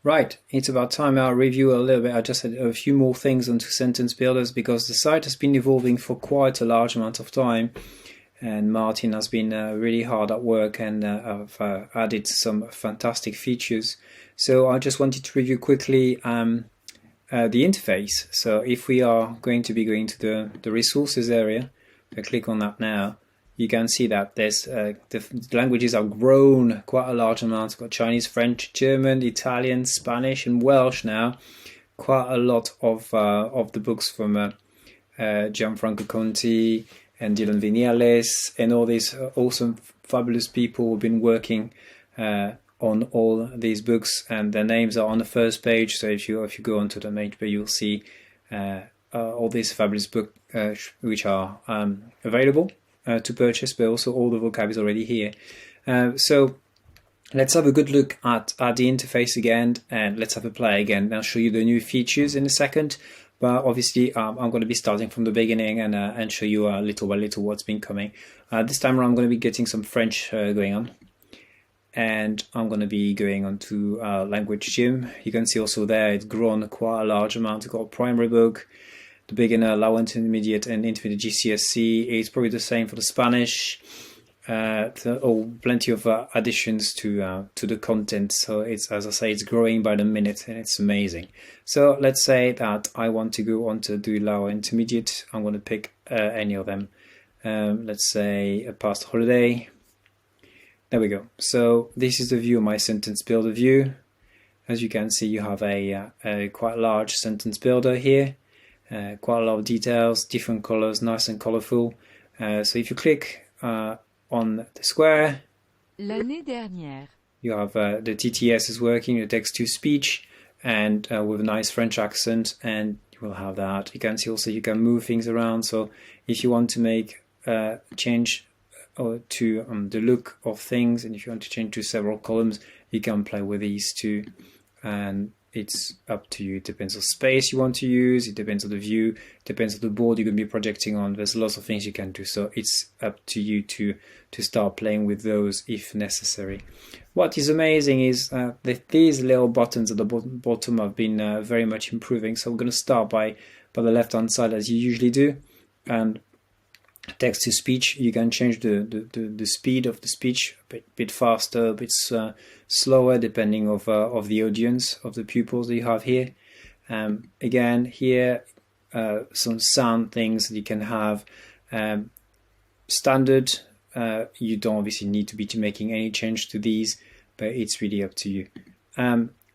Right, it's about time I review a little bit. I just had a few more things onto sentence builders because the site has been evolving for quite a large amount of time, and Martin has been really hard at work, and I've added some fantastic features. So I just wanted to review quickly the interface. So if we are going to be going to the resources area, if I click on that now, you can see that there's the languages have grown quite a large amount. We've got Chinese, French, German, Italian, Spanish, and Welsh now. Quite a lot of the books from Gianfranco Conti and Dylan Vinales and all these awesome, fabulous people who've been working on all these books, and their names are on the first page. So if you go onto the main page, you'll see all these fabulous books which are available to purchase, but also all the vocab is already here. So let's have a good look at the interface again, and let's have a play again. I'll show you the new features in a second, but obviously I'm going to be starting from the beginning and show you little by little what's been coming. This time around I'm going to be getting some French going on, and I'm going to be going on to language gym. You can see also there it's grown quite a large amount. We've got a primary book, the beginner, low intermediate, and intermediate GCSE. It's probably the same for the Spanish. Plenty of additions to the content. So it's, as I say, it's growing by the minute, and it's amazing. So let's say that I want to go on to do lower intermediate. I'm going to pick any of them. Let's say a past holiday. There we go. So this is the view of my sentence builder view. As you can see, you have a quite large sentence builder here. Quite a lot of details, different colors, nice and colorful. So if you click on the square, L'année dernière. you have the TTS is working, the text to speech, and with a nice French accent, and you will have that. You can see also you can move things around. So if you want to make change to the look of things, and if you want to change to several columns, you can play with these too. And it's up to you. It depends on space you want to use, it depends on the view, it depends on the board you're going to be projecting on. There's lots of things you can do, so it's up to you to start playing with those if necessary. What is amazing is that these little buttons at the bottom have been very much improving. So we're going to start by the left hand side as you usually do, and text to speech, you can change the speed of the speech a bit faster, a bit slower, depending of the audience, of the pupils that you have here. Again, here some sound things that you can have. Standard, you don't obviously need to be making any change to these, but it's really up to you.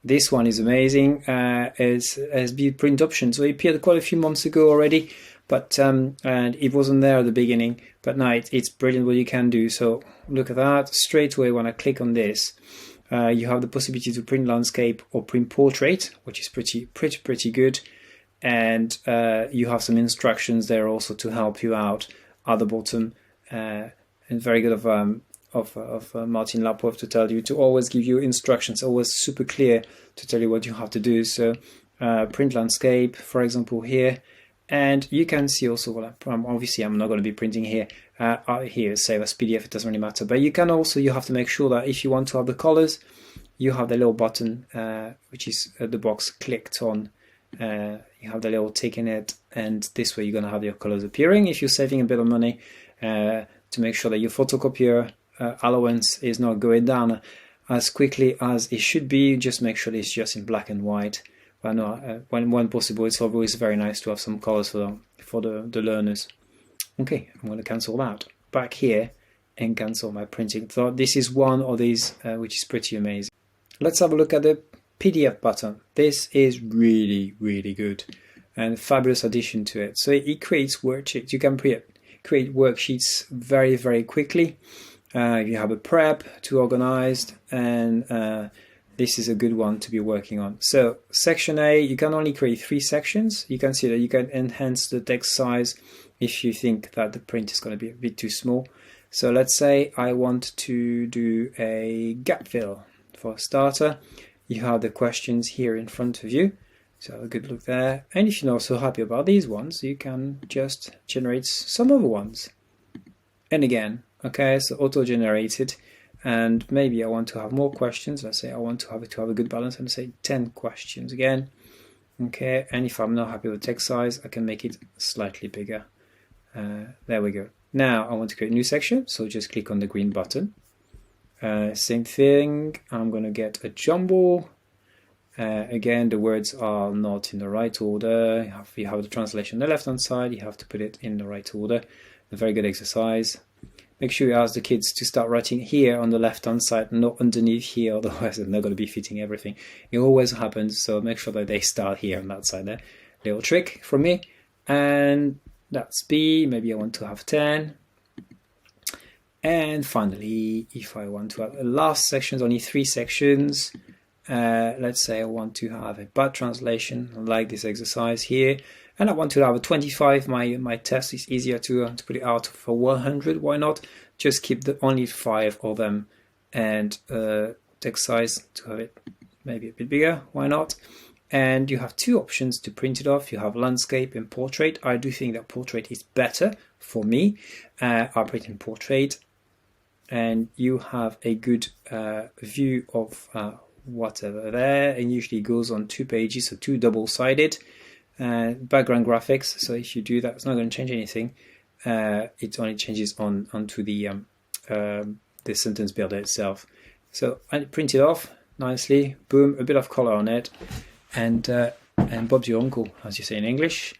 This one is amazing. It's SB print option. So it appeared quite a few months ago already, but and it wasn't there at the beginning, but now it's brilliant what you can do. So look at that. Straight away when I click on this, you have the possibility to print landscape or print portrait, which is pretty good. And you have some instructions there also to help you out at the bottom, and very good of Martin Lapworth to tell you to always give you instructions, always super clear to tell you what you have to do. So print landscape, for example, here. And you can see also, well, obviously I'm not going to be printing here, here, save as PDF, it doesn't really matter. But you can also, you have to make sure that if you want to have the colors, you have the little button, which is the box clicked on. You have the little tick in it, and this way you're going to have your colors appearing. If you're saving a bit of money, to make sure that your photocopier allowance is not going down as quickly as it should be, just make sure it's just in black and white. But no, when possible, it's always very nice to have some colors for the learners. Okay, I'm going to cancel that. Back here and cancel my printing. So this is one of these which is pretty amazing. Let's have a look at the PDF button. This is really, really good and fabulous addition to it. So it creates worksheets. You can create worksheets very, very quickly. You have a prep to organize, and this is a good one to be working on. So section A, you can only create 3 sections. You can see that you can enhance the text size if you think that the print is going to be a bit too small. So let's say I want to do a gap fill. For a starter, you have the questions here in front of you. So a good look there. And if you're not so happy about these ones, you can just generate some other ones. And again, okay, so auto-generated. and maybe I want to have more questions. Let's say I want to have a good balance, and say 10 questions again. Okay, and if I'm not happy with the text size, I can make it slightly bigger. There we go. Now I want to create a new section, so just click on the green button. Same thing, I'm going to get a jumble. Again, the words are not in the right order. You have the translation on the left hand side, you have to put it in the right order. A very good exercise. Make sure you ask the kids to start writing here on the left hand side, not underneath here, otherwise they're not going to be fitting everything. It always happens, so make sure that they start here on that side there. Little trick from me. And that's B, maybe I want to have 10. And finally, if I want to have a last section, only 3 sections. Let's say I want to have a bad translation, like this exercise here. And I want to have a 25. My test is easier to put it out for 100. Why not? Just keep only 5 of them, and text size to have it maybe a bit bigger. Why not? And you have 2 options to print it off. You have landscape and portrait. I do think that portrait is better for me. I print in portrait, and you have a good view of whatever there. And usually it goes on 2 pages, so 2 double-sided. Background graphics, so if you do that, it's not going to change anything. It only changes onto the sentence builder itself. So I print it off nicely, boom, a bit of color on it, and Bob's your uncle, as you say in English.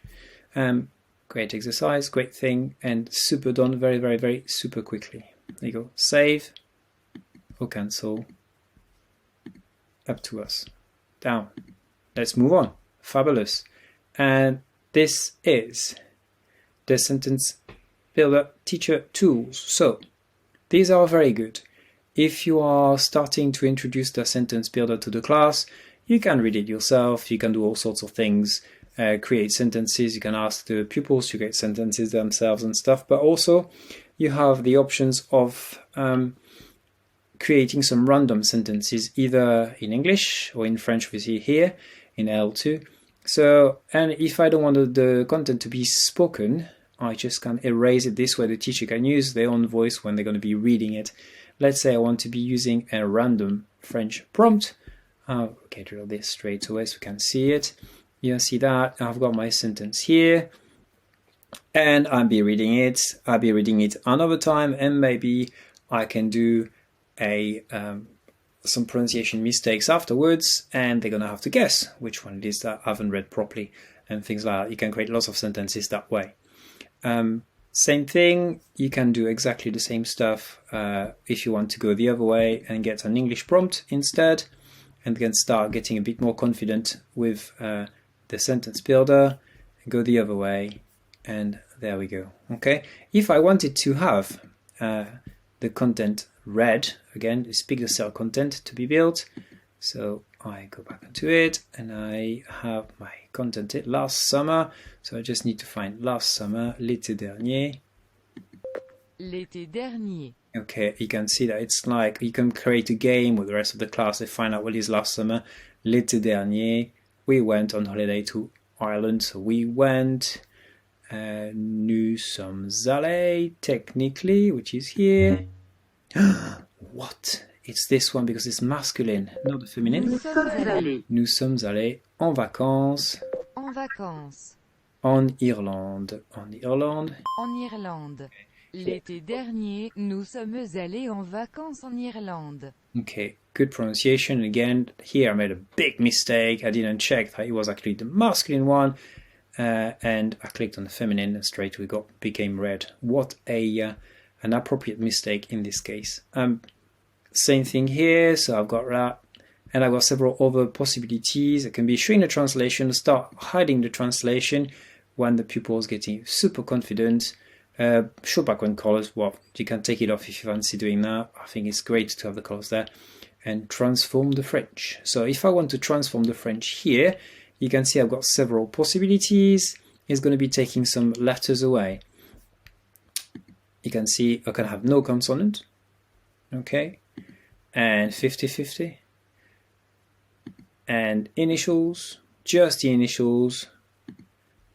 Great exercise, great thing, and super done very, very, very super quickly. There you go. Save or cancel. Up to us. Down. Let's move on. Fabulous. And this is the sentence builder teacher tools. So these are very good. If you are starting to introduce the sentence builder to the class, you can read it yourself. You can do all sorts of things, create sentences. You can ask the pupils to create sentences themselves and stuff. But also you have the options of creating some random sentences, either in English or in French, we see here in L2. So, and if I don't want the content to be spoken, I just can erase it. This way the teacher can use their own voice when they're going to be reading it. Let's say I want to be using a random French prompt. Okay, drill this straight away so we can see it. You see that I've got my sentence here, and I'll be reading it. I'll be reading it another time, and maybe I can do some pronunciation mistakes afterwards, and they're gonna have to guess which one it is that I haven't read properly, and things like that. You can create lots of sentences that way. Same thing, you can do exactly the same stuff if you want to go the other way and get an English prompt instead, and then start getting a bit more confident with the sentence builder, and go the other way, and there we go. Okay, if I wanted to have the content read, again, it's bigger cell content to be built, so I go back into it and I have my content last summer, so I just need to find last summer, l'été dernier. L'été dernier. Okay, you can see that it's like you can create a game with the rest of the class to find out what is last summer. L'été dernier, we went on holiday to Ireland, so we went. Nous sommes allés, technically, which is here. What? It's this one because it's masculine, not the feminine. Nous sommes allés. Nous sommes allés en vacances. En vacances. En Irlande. En Irlande. En Irlande. L'été dernier, nous sommes allés en vacances en Irlande. Okay, good pronunciation. Again, here I made a big mistake. I didn't check that it was actually the masculine one. And I clicked on the feminine and straight we became red. What an appropriate mistake in this case. Same thing here, so I've got that, and I've got several other possibilities. It can be showing the translation, start hiding the translation when the pupil is getting super confident. Show background colors, well, you can take it off if you fancy doing that. I think it's great to have the colors there. And transform the French. So if I want to transform the French here, you can see I've got several possibilities. It's going to be taking some letters away. You can see I can have no consonant, okay, and 50-50, and initials, just the initials,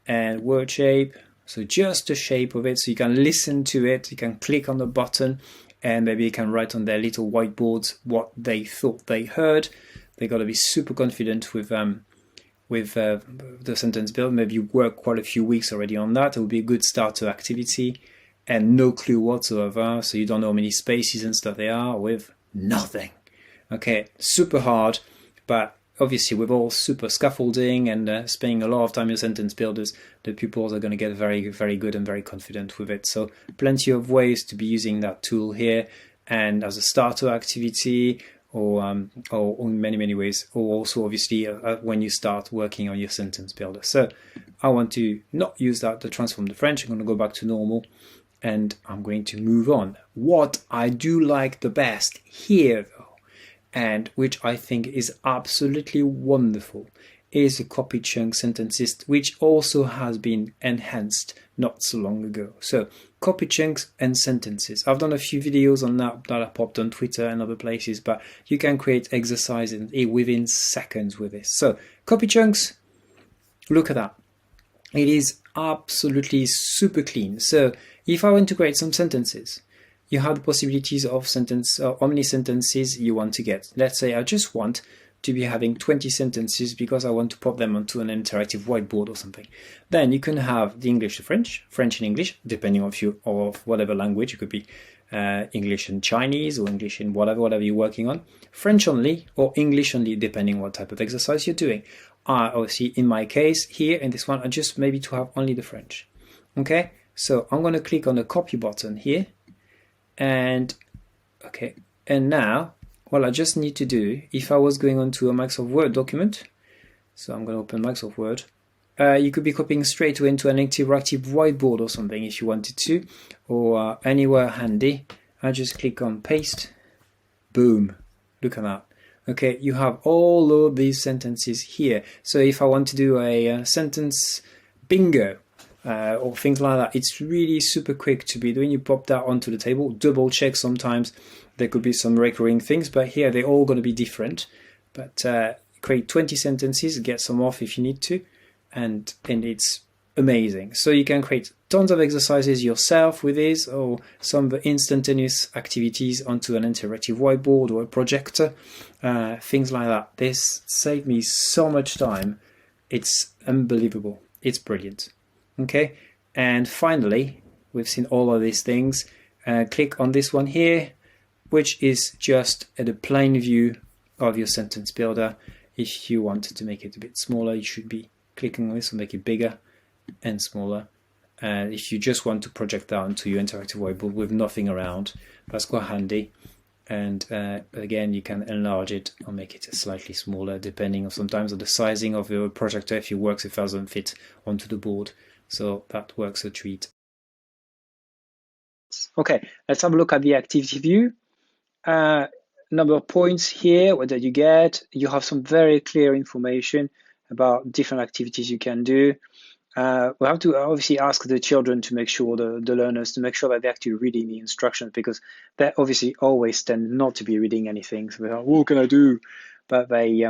and word shape, so just the shape of it, so you can listen to it, you can click on the button, and maybe they can write on their little whiteboards what they thought they heard. They got to be super confident with the sentence build. Maybe you work quite a few weeks already on that. It would be a good starter activity, and no clue whatsoever. So you don't know how many spaces and stuff they are with nothing. Okay, super hard, but obviously with all super scaffolding and spending a lot of time in sentence builders, the pupils are going to get very, very good and very confident with it. So plenty of ways to be using that tool here, and as a starter activity, or in many, many ways, or also obviously when you start working on your sentence builder. So I want to not use that to transform the French. I'm going to go back to normal, and I'm going to move on. What I do like the best here, though, and which I think is absolutely wonderful, is the copy chunk sentences, which also has been enhanced not so long ago. So copy chunks and sentences. I've done a few videos on that I popped on Twitter and other places, but you can create exercises within seconds with this. So copy chunks, look at that. It is absolutely super clean. So if I want to create some sentences, you have the possibilities of how many sentences you want to get. Let's say I just want to be having 20 sentences because I want to pop them onto an interactive whiteboard or something. Then you can have the English to French, French and English, depending on whatever language. It could be English and Chinese, or English in whatever you're working on. French only or English only, depending what type of exercise you're doing. Obviously, in my case here in this one, I just maybe to have only the French. Okay, so I'm going to click on the copy button here, and okay, and now what I just need to do, if I was going on to a Microsoft Word document, so I'm going to open Microsoft Word, you could be copying straight away into an interactive whiteboard or something if you wanted to, or anywhere handy. I just click on paste, boom, look at that. Okay, you have all of these sentences here. So if I want to do a sentence bingo, or things like that, it's really super quick to be doing. You pop that onto the table, double check sometimes. There could be some recurring things, but here they're all going to be different. But create 20 sentences, get some off if you need to, and it's amazing. So you can create tons of exercises yourself with this, or some instantaneous activities onto an interactive whiteboard or a projector, things like that. This saved me so much time. It's unbelievable. It's brilliant. Okay, and finally, we've seen all of these things. Click on this one here, which is just at a plain view of your sentence builder. If you wanted to make it a bit smaller, you should be clicking on this and make it bigger and smaller. And if you just want to project that onto your interactive whiteboard with nothing around, that's quite handy. And again, you can enlarge it or make it slightly smaller, depending on sometimes on the sizing of your projector, if it doesn't fit onto the board. So that works a treat. Okay, let's have a look at the activity view. Number of points here, what did you get? You have some very clear information about different activities you can do. We have to obviously ask the children to make sure, the learners, to make sure that they're actually reading the instructions, because they obviously always tend not to be reading anything. So they're like, what can I do? But they,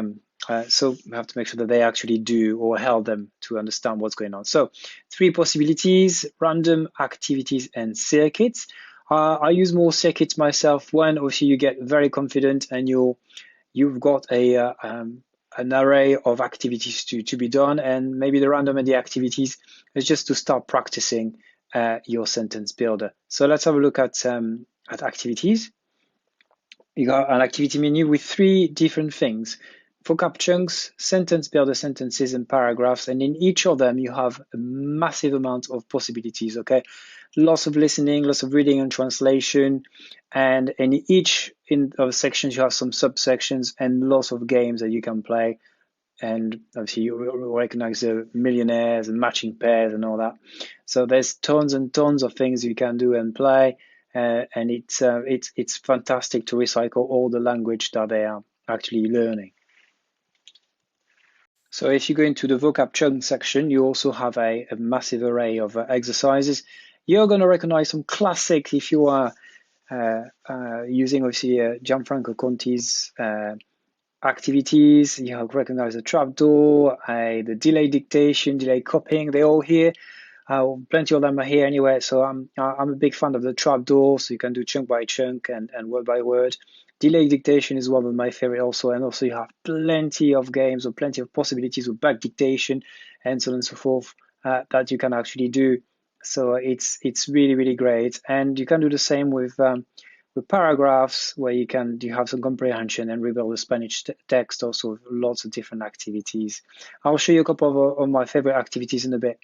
so we have to make sure that they actually do, or help them to understand what's going on. So 3 possibilities: random, activities, and circuits. I use more circuits myself when obviously you get very confident and you've got an array of activities to be done, and maybe the random and the activities is just to start practicing your sentence builder. So let's have a look at activities. You got an activity menu with 3 different things: vocab chunks, sentence builder sentences, and paragraphs. And in each of them, you have a massive amount of possibilities, okay? Lots of listening, lots of reading and translation. And in each of sections, you have some subsections and lots of games that you can play. And obviously, you recognize the millionaires and matching pairs and all that. So there's tons and tons of things you can do and play. And it's fantastic to recycle all the language that they are actually learning. So if you go into the vocab chunk section, you also have a massive array of exercises. You're going to recognize some classics if you are using obviously Gianfranco Conti's activities. You recognize the trapdoor, the delay dictation, delay copying. They're all here. Plenty of them are here anyway, so I'm a big fan of the trapdoor, so you can do chunk by chunk and word by word. Delay dictation is one of my favorite also, and also you have plenty of games or plenty of possibilities with back dictation and so on and so forth that you can actually do. So it's really, really great. And you can do the same with paragraphs where you have some comprehension and rebuild the Spanish text also with lots of different activities. I'll show you a couple of my favorite activities in a bit.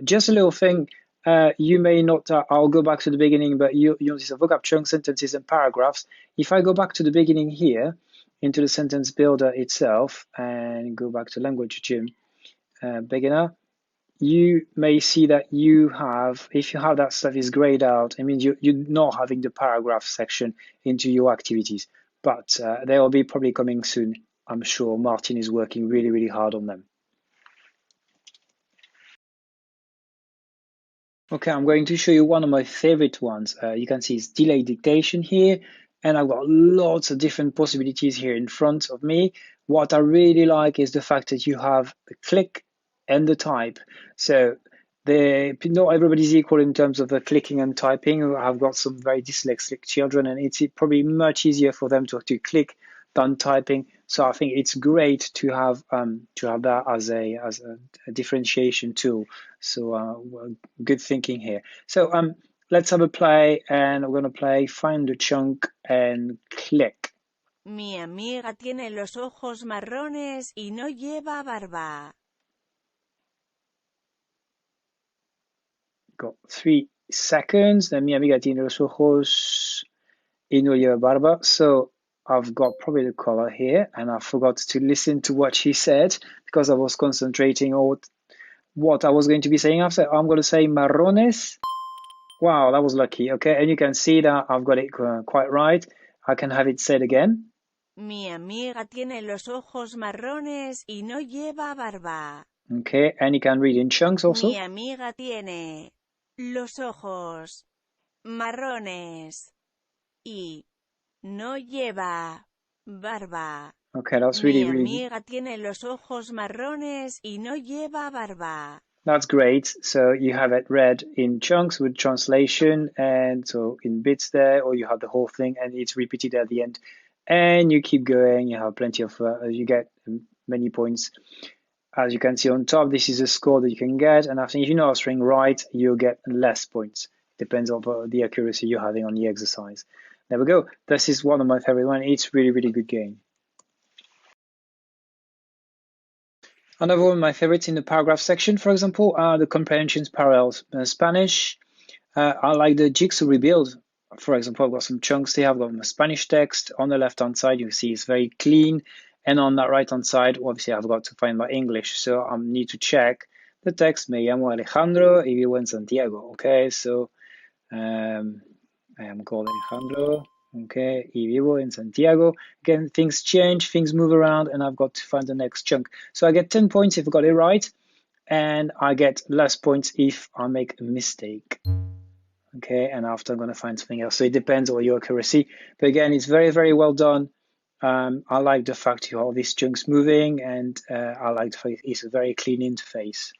Just a little thing, you may not, I'll go back to the beginning, but you notice a vocab chunk, sentences and paragraphs. If I go back to the beginning here, into the sentence builder itself, and go back to language gym, beginner, you may see that if you have that stuff is grayed out, it means you're not having the paragraph section into your activities, but they will be probably coming soon. I'm sure Martin is working really, really hard on them. Okay, I'm going to show you one of my favorite ones. You can see it's delay dictation here, and I've got lots of different possibilities here in front of me. What I really like is the fact that you have the click and the type. So not everybody's equal in terms of the clicking and typing. I've got some very dyslexic children, and it's probably much easier for them to click than typing. So I think it's great to have that as a differentiation tool. So good thinking here. So let's have a play, and we're going to play find the chunk and click. Mi amiga tiene los ojos marrones y no lleva barba. Got 3 seconds. Mi amiga tiene los ojos y no lleva barba. So I've got probably the color here, and I forgot to listen to what she said because I was concentrating on what I was going to be saying after. I'm going to say marrones. Wow, that was lucky. Okay, and you can see that I've got it quite right. I can have it said again. Mi amiga tiene los ojos marrones y no lleva barba. Okay, and you can read in chunks also. Mi amiga tiene los ojos marrones y no lleva barba. Okay, that's really, Mi really... amiga tiene los ojos marrones y no lleva barba. That's great. So you have it read in chunks with translation, and so in bits there, or you have the whole thing and it's repeated at the end. And you keep going, you have plenty of, you get many points. As you can see on top, this is a score that you can get, and I think if you know a string right, you'll get less points. Depends on the accuracy you're having on the exercise. There we go. This is one of my favorite ones. It's really, really good game. Another one of my favorites in the paragraph section, for example, are the comprehensions parallels. Spanish, I like the Jigsaw rebuild. For example, I've got some chunks here. I've got my Spanish text. On the left-hand side, you see it's very clean. And on that right-hand side, obviously, I've got to find my English. So I need to check the text. Me llamo Alejandro y vivo en Santiago. Okay, so I am called Alejandro. Okay, y vivo en Santiago. Again, things change, things move around, and I've got to find the next chunk. So I get 10 points if I got it right, and I get less points if I make a mistake. Okay, and after I'm going to find something else. So it depends on your accuracy. But again, it's very, very well done. I like the fact you have these chunks moving, and I like the fact it's a very clean interface.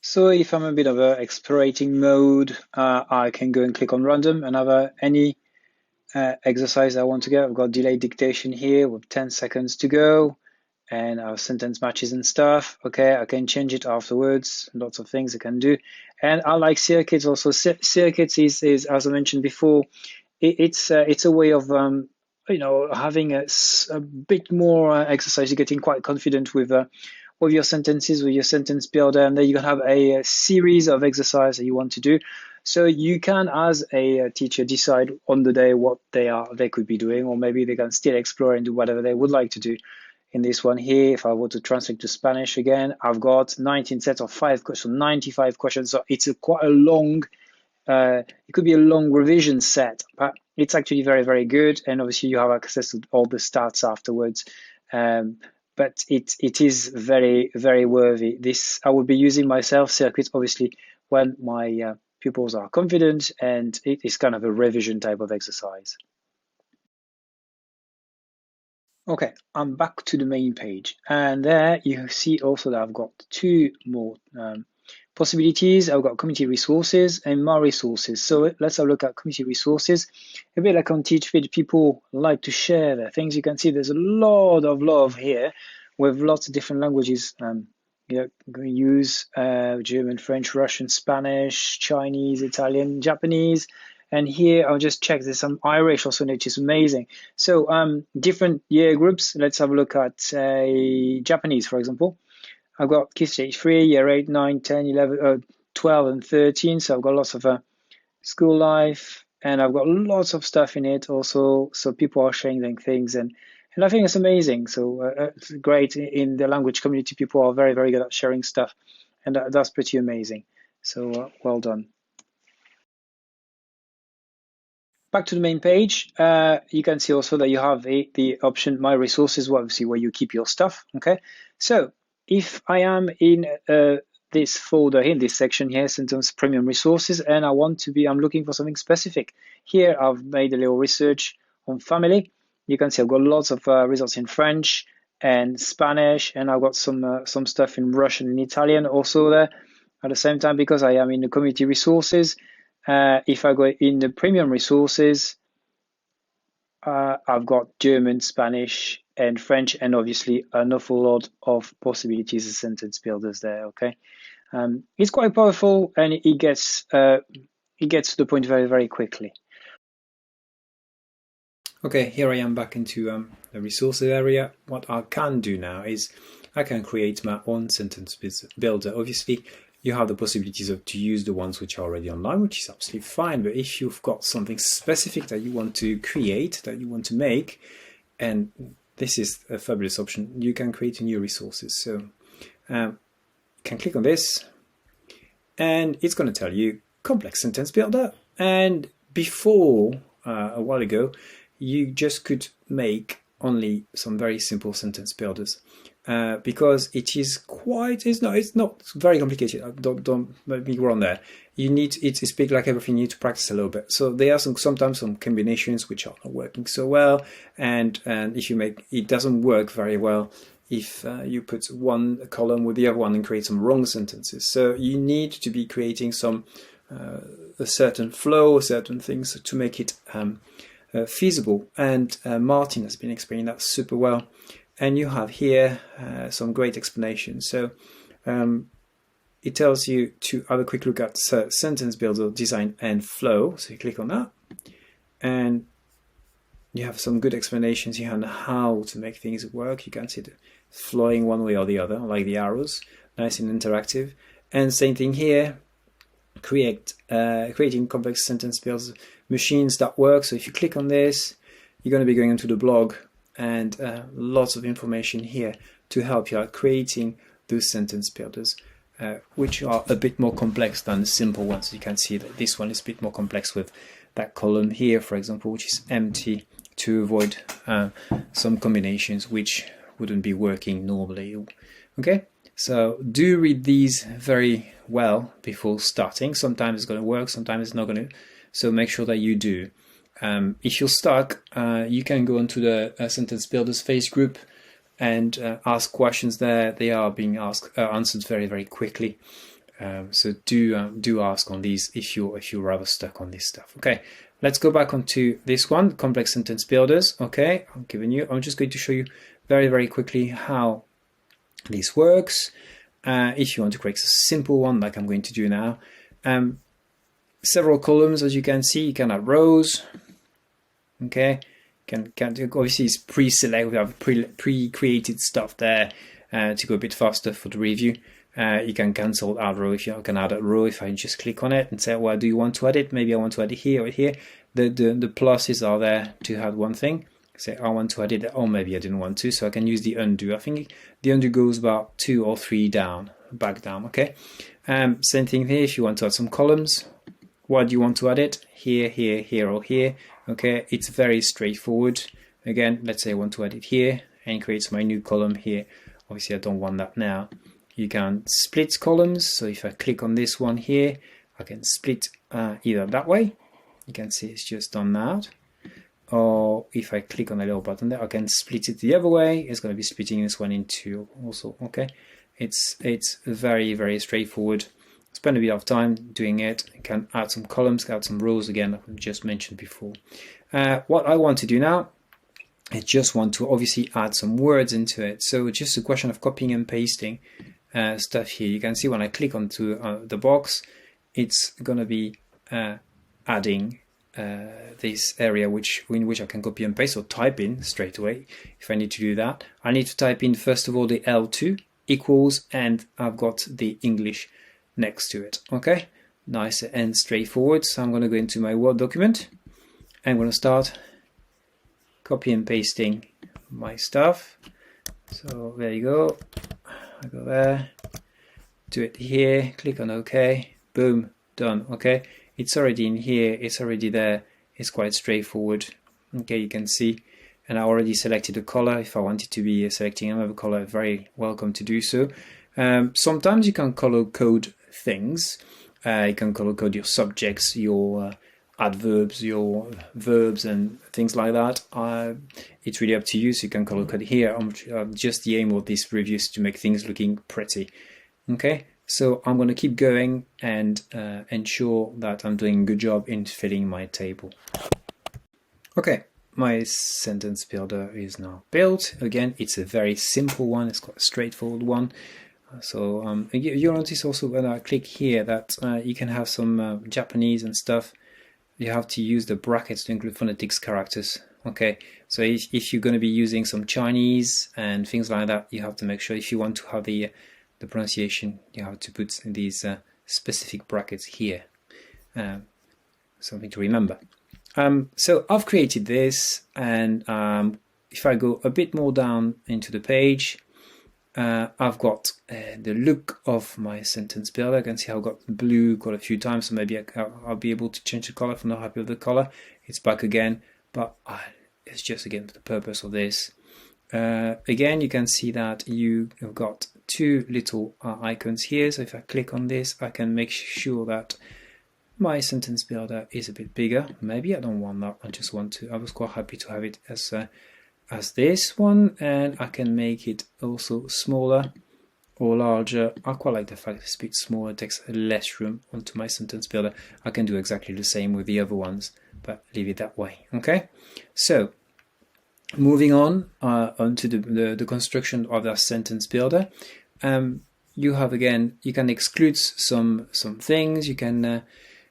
So if I'm a bit of a explorating mode, I can go and click on random and have any exercise I want to get. I've got delay dictation here with 10 seconds to go, and our sentence matches and stuff. Okay, I can change it afterwards. Lots of things I can do. And I like circuits also. Circuits is as I mentioned before, it's a way of having a bit more exercise. You're getting quite confident with your sentences, with your sentence builder, and then you can have a series of exercises that you want to do. So you can, as a teacher, decide on the day what they could be doing, or maybe they can still explore and do whatever they would like to do. In this one here, if I were to translate to Spanish again, I've got 19 sets of 5 questions, 95 questions. So it's quite a long, it could be a long revision set, but it's actually very, very good. And obviously you have access to all the stats afterwards. But it is very, very worthy. This I will be using myself, circuits, obviously, when my pupils are confident, and it is kind of a revision type of exercise. Okay, I'm back to the main page, and there you see also that I've got two more possibilities. I've got community resources and my resources. So let's have a look at community resources. A bit like on TeachFit, people like to share their things. You can see there's a lot of love here with lots of different languages. You can use German, French, Russian, Spanish, Chinese, Italian, Japanese. And here I'll just check, there's some Irish also, which is amazing. So different year groups. Let's have a look at Japanese, for example. I've got Key Stage 3, Year 8, 9, 10, 11, 12 and 13. So I've got lots of school life, and I've got lots of stuff in it also. So people are sharing things, and I think it's amazing. So it's great in the language community. People are very, very good at sharing stuff, and that's pretty amazing. So well done. Back to the main page, you can see also that you have the option My Resources, obviously where you keep your stuff. Okay, so if I am in this folder in this section here, Sentence Premium Resources, and I'm looking for something specific. Here I've made a little research on family. You can see I've got lots of results in French and Spanish, and I've got some stuff in Russian and Italian also there. At the same time, because I am in the community resources, if I go in the premium resources, I've got German, Spanish, and French, and obviously an awful lot of possibilities as sentence builders there. Okay, it's quite powerful, and it gets to the point very, very quickly. Okay, here I am back into the resources area. What I can do now is I can create my own sentence builder. Obviously, you have the possibilities to use the ones which are already online, which is absolutely fine. But if you've got something specific that you want to create, that you want to make, and this is a fabulous option, you can create new resources. So you can click on this, and it's going to tell you complex sentence builder. And before, a while ago, you just could make only some very simple sentence builders. Because it's not very complicated. Don't make me wrong there. It's big like everything. You need to practice a little bit. So there are sometimes some combinations which are not working so well, and if you make it doesn't work very well if you put one column with the other one and create some wrong sentences. So you need to be creating some a certain flow, certain things to make it feasible. And Martin has been explaining that super well. And you have here some great explanations. So it tells you to have a quick look at sentence builder design and flow. So you click on that, and you have some good explanations here on how to make things work. You can see it flowing one way or the other, like the arrows, nice and interactive. And same thing here, creating complex sentence builders, machines that work. So if you click on this, you're going to be going into the blog, and lots of information here to help you out creating those sentence builders, which are a bit more complex than the simple ones. You can see that this one is a bit more complex with that column here, for example, which is empty, to avoid some combinations which wouldn't be working normally. Okay, so do read these very well before starting. Sometimes it's going to work, sometimes it's not going to, so make sure that you do. If you're stuck, you can go into the Sentence Builders Face group and ask questions there. They are being answered very, very quickly. So do ask on these if you're rather stuck on this stuff. Okay, let's go back onto this one, complex sentence builders. Okay, I'm just going to show you very, very quickly how this works. If you want to create a simple one like I'm going to do now, several columns, as you can see. You can have rows. Okay, can obviously it's pre-select. We have pre-created stuff there to go a bit faster for the review. You can cancel add row if you can add a row. If I just click on it and say, well, do you want to add it? Maybe I want to add it here or here. The pluses are there to add one thing. Say I want to add it, or maybe I didn't want to, so I can use the undo. I think the undo goes about 2 or 3 back down. Okay, same thing here. If you want to add some columns, why do you want to add it? Here, here, here, or here. Okay, it's very straightforward. Again, let's say I want to add it here, and it creates my new column here. Obviously, I don't want that now. You can split columns. So if I click on this one here, I can split either that way. You can see it's just done that. or if I click on the little button there, I can split it the other way. It's going to be splitting this one in two also. Okay, it's very, very straightforward. Spend a bit of time doing it. You can add some columns, add some rows again, like we just mentioned before. What I want to do now, I just want to obviously add some words into it. So it's just a question of copying and pasting stuff here. You can see when I click onto the box, it's going to be adding this area in which I can copy and paste or type in straight away if I need to do that. I need to type in first of all the L2 equals, and I've got the English next to it. Okay, nice and straightforward. So I'm going to go into my Word document. I'm going to start copy and pasting my stuff. So there you go. I go there, do it here, click on OK, boom, done. Okay, it's already in here, it's already there, it's quite straightforward. Okay, you can see, and I already selected a color. If I wanted to be selecting another color, very welcome to do so. Sometimes you can color code things. You can color code your subjects, your adverbs, your verbs, and things like that. It's really up to you. So you can color code here. Just the aim of this review is to make things looking pretty. Okay, so I'm going to keep going and ensure that I'm doing a good job in filling my table. Okay, my sentence builder is now built. Again, it's a very simple one. It's quite a straightforward one. So you'll notice also when I click here that you can have some Japanese and stuff. You have to use the brackets to include phonetics characters. Okay, so if you're going to be using some Chinese and things like that, you have to make sure if you want to have the pronunciation, you have to put these specific brackets here. Something to remember. So I've created this, and if I go a bit more down into the page, I've got the look of my sentence builder. You can see I've got blue quite a few times, so maybe I'll be able to change the color if I'm not happy with the color. It's back again, but it's just again for the purpose of this. Again, you can see that you have got two little icons here. So if I click on this, I can make sure that my sentence builder is a bit bigger. Maybe I don't want that. I just want to. I was quite happy to have it as this one, and I can make it also smaller or larger. I quite like the fact it's a bit smaller, it takes less room onto my sentence builder. I can do exactly the same with the other ones, but leave it that way. Okay, so moving on onto the construction of the sentence builder. You have, again, you can exclude some things. You can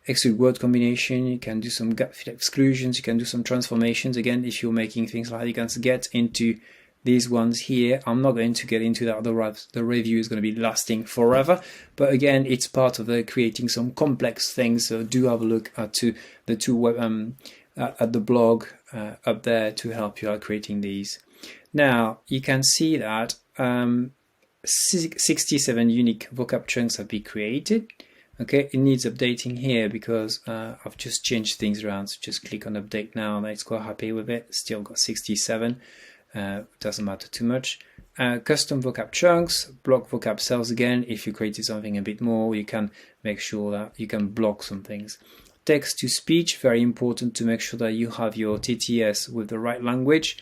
exclude word combination, you can do some gap fill exclusions, you can do some transformations. Again, if you're making things like that, you can get into these ones here. I'm not going to get into that, the review is going to be lasting forever, but again, it's part of the creating some complex things. So do have a look at the two web at the blog up there to help you out creating these. Now you can see that 67 unique vocab chunks have been created. Okay, it needs updating here because I've just changed things around. So just click on update now, and it's quite happy with it. Still got 67. Doesn't matter too much. Custom vocab chunks, block vocab cells. Again, if you created something a bit more, you can make sure that you can block some things. Text to speech, very important to make sure that you have your TTS with the right language.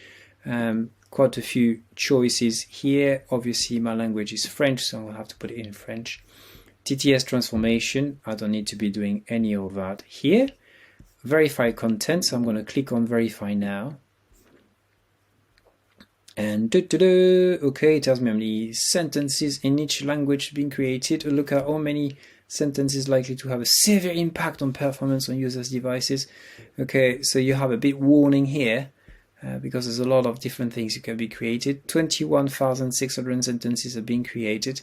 Quite a few choices here. Obviously, my language is French, so I'll have to put it in French. TTS transformation, I don't need to be doing any of that here. Verify content, so I'm going to click on verify now. And okay, it tells me how many sentences in each language being created. Look at how many sentences likely to have a severe impact on performance on users' devices. Okay, so you have a bit warning here because there's a lot of different things you can be created. 21,600 sentences are being created.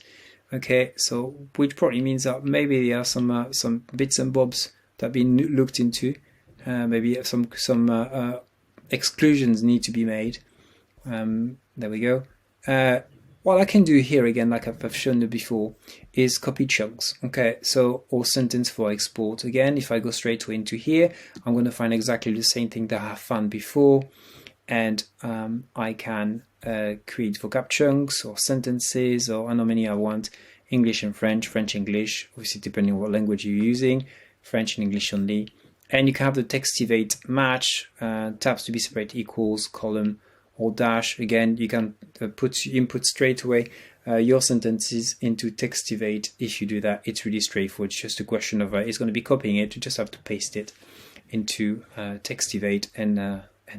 Okay, so which probably means that maybe there are some bits and bobs that have been looked into. Maybe some exclusions need to be made. There we go. What I can do here again, like I've shown you before, is copy chunks. Okay, so or sentence for export. Again, if I go straight into here, I'm going to find exactly the same thing that I have found before, and I can create vocab chunks or sentences, or how many I want. English and French, French, English, obviously depending on what language you're using, French and English only. And you can have the textivate match, tabs to be separate, equals, column, or dash. Again, you can input straight away your sentences into textivate. If you do that, it's really straightforward. It's just a question of it's going to be copying it. You just have to paste it into textivate, and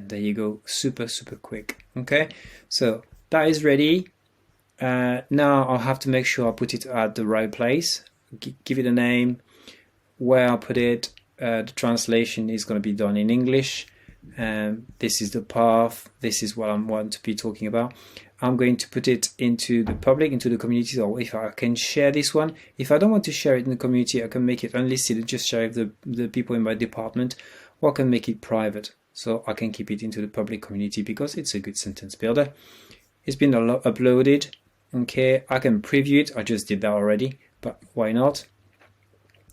there you go. Super quick. Okay, so that is ready. Now I'll have to make sure I put it at the right place. Give it a name. Where I put it. The translation is going to be done in English. This is the path. This is what I want to be talking about. I'm going to put it into the public, into the community, or if I can share this one. If I don't want to share it in the community, I can make it unlisted and just share it with the people in my department, or I can make it private. So I can keep it into the public community because it's a good sentence builder. It's been uploaded. Okay, I can preview it. I just did that already, but why not?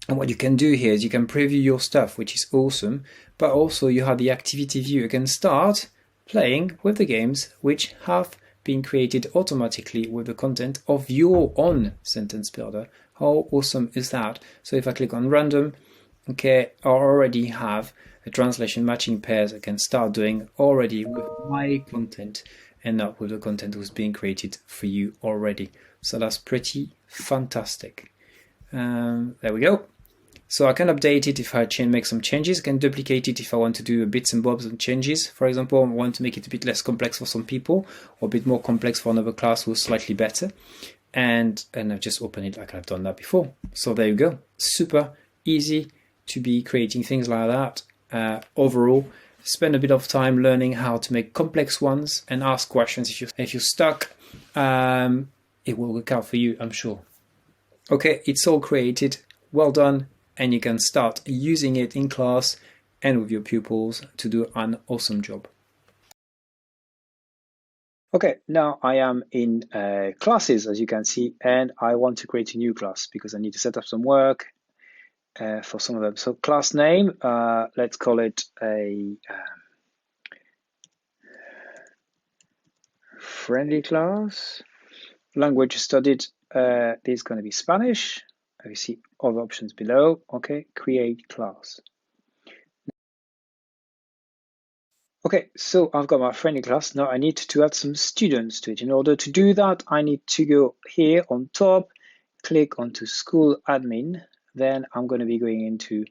And what you can do here is you can preview your stuff, which is awesome, but also you have the activity view. You can start playing with the games which have been created automatically with the content of your own sentence builder. How awesome is that? So if I click on random, okay, I already have a translation matching pairs I can start doing already with my content and not with the content that was being created for you already. So that's pretty fantastic. There we go. So I can update it if I make some changes. I can duplicate it if I want to do bits and bobs and changes. For example, I want to make it a bit less complex for some people, or a bit more complex for another class who's slightly better. And I've just opened it like I've done that before. So there you go. Super easy to be creating things like that. Overall, spend a bit of time learning how to make complex ones and ask questions. If you're stuck, it will work out for you, I'm sure. Okay, it's all created. Well done. And you can start using it in class and with your pupils to do an awesome job. Okay, now I am in classes, as you can see, and I want to create a new class because I need to set up some work for some of them. So class name, let's call it a friendly class. Language studied, this is going to be Spanish. You see other options below. Okay, create class. Okay, so I've got my friendly class. Now I need to add some students to it. In order to do that, I need to go here on top, click onto school admin. Then I'm going to be going into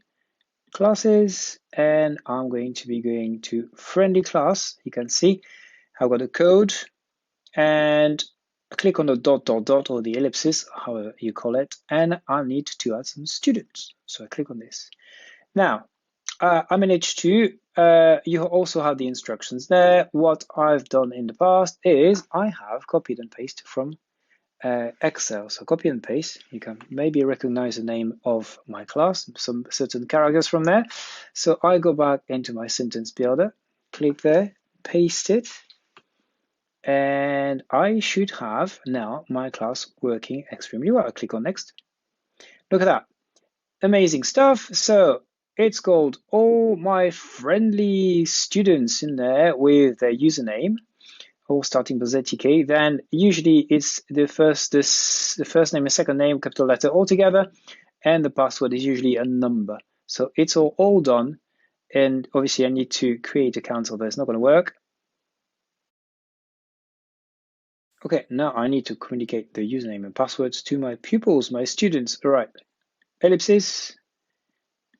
classes and I'm going to be going to friendly class. You can see I've got a code and click on the dot or the ellipsis, however you call it, and I need to add some students. So I click on this. Now, I'm in H2. You also have the instructions there. What I've done in the past is I have copied and pasted from Excel. So copy and paste. You can maybe recognize the name of my class, some certain characters from there. So I go back into my sentence builder, click there, paste it, and I should have now my class working extremely well. I click on next. Look at that. Amazing stuff. So it's called all my friendly students in there with their username, all starting with ZTK. Then usually it's the first name and second name, capital letter all together, and the password is usually a number. So it's all done. And obviously I need to create accounts, or it's not going to work. Okay, now I need to communicate the username and passwords to my pupils, my students. All right, ellipsis,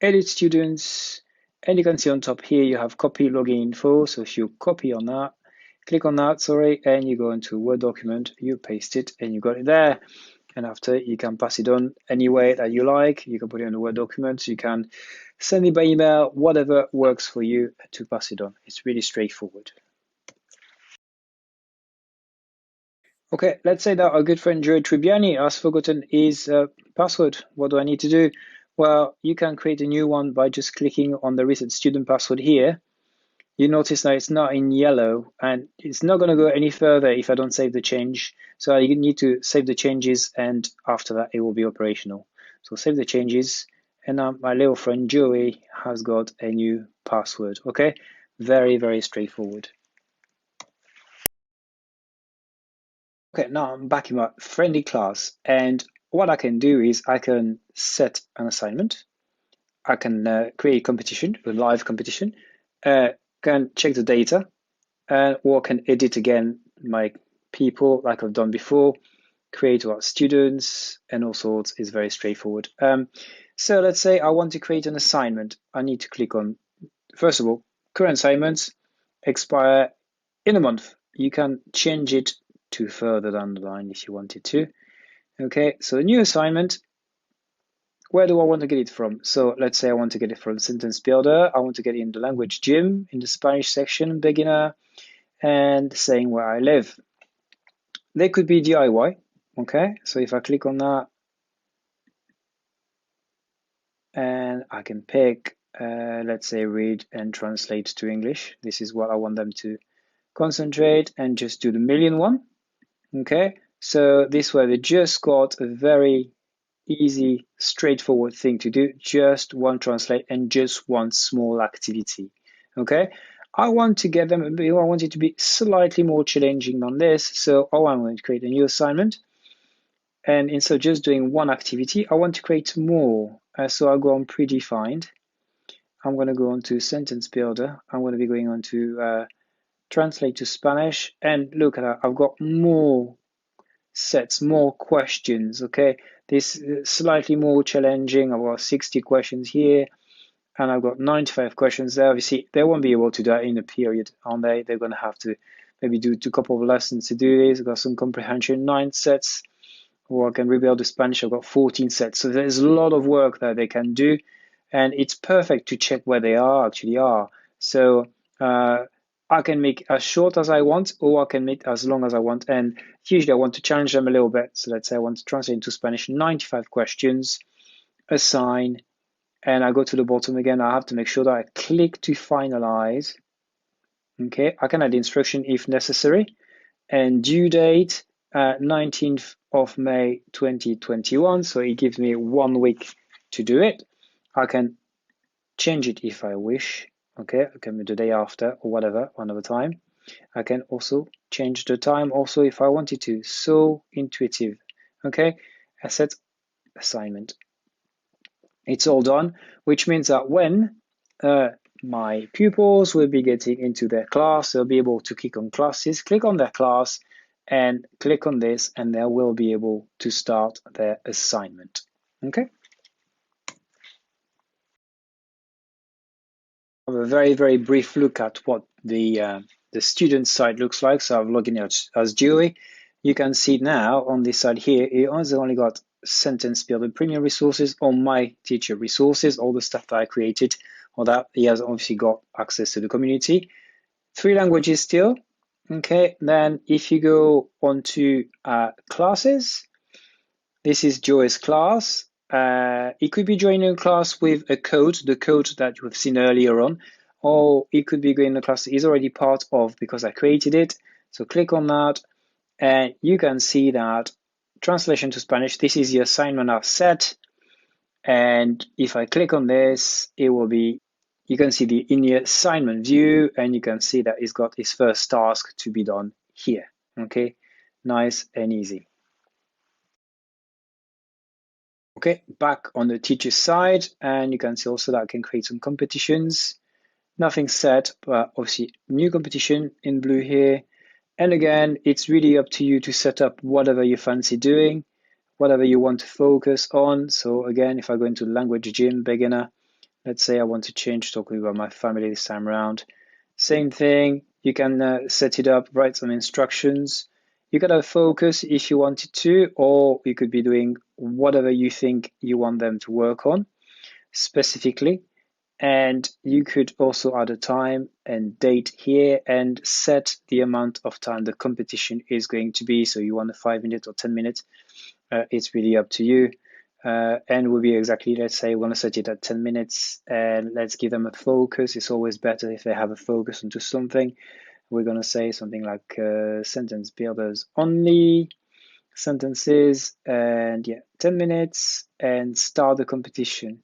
edit students, and you can see on top here you have copy login info. So if you copy on that, click on that, sorry, and you go into a Word document, you paste it, and you got it there. And after, you can pass it on any way that you like. You can put it in a Word document, you can send it by email, whatever works for you to pass it on. It's really straightforward. Okay, let's say that our good friend Joe Tribbiani has forgotten his password. What do I need to do? Well, you can create a new one by just clicking on the reset student password here. You notice that it's not in yellow and it's not going to go any further if I don't save the change. So you need to save the changes and after that it will be operational. So save the changes and now my little friend Joey has got a new password. Okay, very, very straightforward. Okay, now I'm back in my friendly class, and what I can do is I can set an assignment. I can create competition, a live competition, can check the data, or can edit again my people like I've done before, create our students and all sorts. Is very straightforward. So let's say I want to create an assignment. I need to click on, first of all, current assignments expire in a month. You can change it to further down the line if you wanted to. Okay, so a new assignment. Where do I want to get it from? So let's say I want to get it from Sentence Builder. I want to get it in the language gym, in the Spanish section, beginner, and saying where I live. They could be DIY. Okay, so if I click on that, and I can pick, let's say, read and translate to English. This is what I want them to concentrate and just do the million one. Okay, so this way they just got a very easy, straightforward thing to do, just one translate and just one small activity. Okay, I want to get them, I want it to be slightly more challenging than this, so I'm going to create a new assignment, and instead of just doing one activity, I want to create more. So I'll go on predefined. I'm going to go on to sentence builder. I'm going to be going on to translate to Spanish, and look at that, I've got more sets, more questions. Okay, this is slightly more challenging. I've got 60 questions here, and I've got 95 questions there. Obviously, they won't be able to do that in a period, aren't they? They're going to have to maybe do a couple of lessons to do this. I've got some comprehension, 9 sets, or I can rebuild the Spanish. I've got 14 sets. So there's a lot of work that they can do, and it's perfect to check where they actually are. So I can make as short as I want, or I can make as long as I want. And usually I want to challenge them a little bit. So let's say I want to translate into Spanish 95 questions, assign, and I go to the bottom again. I have to make sure that I click to finalize. Okay, I can add instruction if necessary. And due date, 19th of May 2021. So it gives me 1 week to do it. I can change it if I wish. Okay, I can do the day after or whatever, another time. I can also change the time also if I wanted to. So intuitive. Okay, I set assignment. It's all done, which means that when my pupils will be getting into their class, they'll be able to click on classes, click on their class, and click on this, and they will be able to start their assignment. Okay. Have a very, very brief look at what the student side looks like. So I've logged in as Joey. You can see now on this side here, it has only got sentence builder premium resources or my teacher resources, all the stuff that I created, or that he has obviously got access to the community. 3 languages still. Okay, then if you go on to classes, this is Joey's class. It could be joining a class with a code, the code that you've seen earlier on, or it could be going to a class that is already part of because I created it. So click on that, and you can see that translation to Spanish, this is the assignment I've set. And if I click on this, it will be, you can see the in the assignment view, and you can see that it's got its first task to be done here. Okay, nice and easy. Okay, back on the teacher side, and you can see also that I can create some competitions. Nothing set, but obviously new competition in blue here. And again, it's really up to you to set up whatever you fancy doing, whatever you want to focus on. So again, if I go into language gym beginner, let's say I want to change talking about my family this time around. Same thing, you can set it up, write some instructions. You gotta focus if you wanted to, or you could be doing whatever you think you want them to work on specifically. And you could also add a time and date here and set the amount of time the competition is going to be. So you want a 5 minutes or 10 minutes. It's really up to you. And will be exactly, let's say we want to set it at 10 minutes and let's give them a focus. It's always better if they have a focus onto something. We're going to say something like sentence builders only, sentences, and yeah, 10 minutes and start the competition.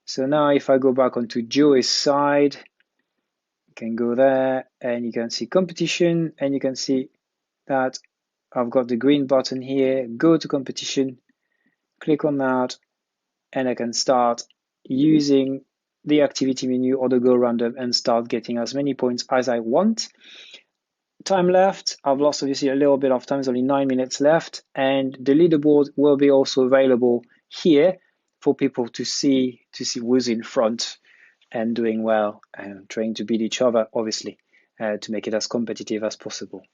So now if I go back onto Joey's side, you can go there and you can see competition, and you can see that I've got the green button here, go to competition, click on that, and I can start using the activity menu or the Go Random and start getting as many points as I want. Time left, I've lost obviously a little bit of time, there's only 9 minutes left, and the leaderboard will be also available here for people to see who's in front and doing well and trying to beat each other, obviously, to make it as competitive as possible.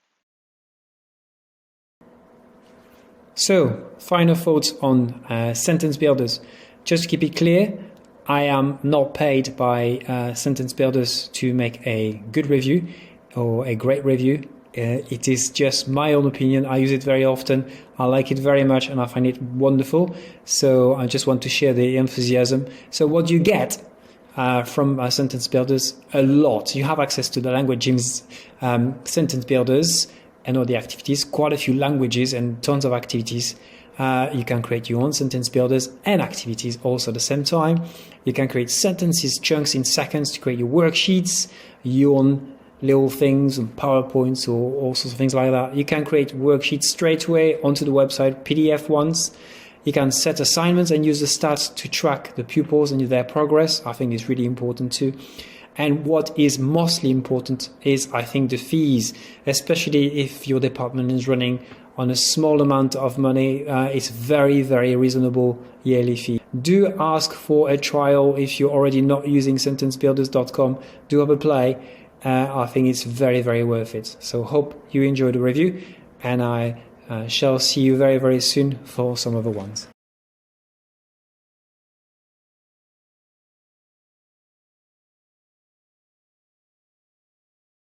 So, final thoughts on sentence builders. Just to keep it clear, I am not paid by sentence builders to make a good review or a great review. It is just my own opinion. I use it very often. I like it very much and I find it wonderful. So I just want to share the enthusiasm. So what do you get from sentence builders? A lot. You have access to the language gyms, sentence builders, and all the activities, quite a few languages and tons of activities. You can create your own sentence builders and activities also at the same time. You can create sentences, chunks in seconds to create your worksheets, your own little things and PowerPoints or all sorts of things like that. You can create worksheets straight away onto the website, PDF ones. You can set assignments and use the stats to track the pupils and their progress. I think it's really important too. And what is mostly important is, I think, the fees, especially if your department is running on a small amount of money. It's very, very reasonable yearly fee. Do ask for a trial if you're already not using sentencebuilders.com. Do have a play. I think it's very, very worth it. So hope you enjoyed the review, and I shall see you very, very soon for some other ones.